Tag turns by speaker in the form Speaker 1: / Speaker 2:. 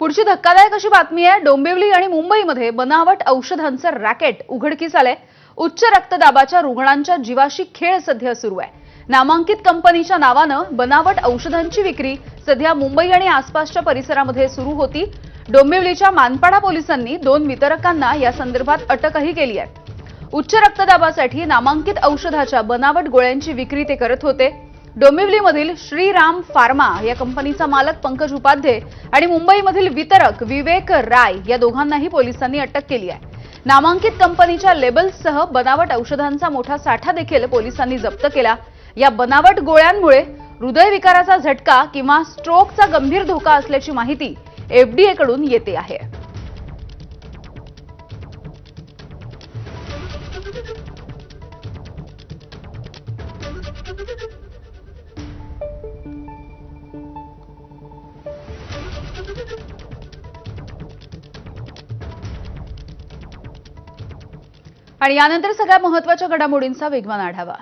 Speaker 1: पुढची धक्कादायक अशी बातमी आहे। डोंबिवली आणि मुंबईमध्ये बनावट औषधांचं रॅकेट उघडकीस आलंय। उच्च रक्तदाबाच्या रुग्णांच्या जीवाशी खेळ सध्या सुरू आहे। नामांकित कंपनीच्या नावानं बनावट औषधांची विक्री सध्या मुंबई आणि आसपासच्या परिसरामध्ये सुरू होती। डोंबिवलीच्या मानपाडा पोलिसांनी 2 वितरकांना या संदर्भात अटकही केली आहे। उच्च रक्तदाबासाठी नामांकित औषधाच्या बनावट गोळ्यांची विक्री ते करत होते। डोंबिवलीमधील श्रीराम फार्मा या कंपनीचा मालक पंकज उपाध्ये आणि मुंबईमधील वितरक विवेक राय या दोघांनाही पोलिसांनी अटक केली आहे। नामांकित कंपनीच्या लेबल्ससह बनावट औषधांचा मोठा साठा देखील पोलिसांनी जप्त केला। या बनावट गोळ्यांमुळे हृदयविकाराचा झटका किंवा स्ट्रोकचा गंभीर धोका असल्याची माहिती FDA कडून येते आहे। आणि यानंतर सगळ्या महत्त्वाच्या घडामोडींचा वेगवान आढावा।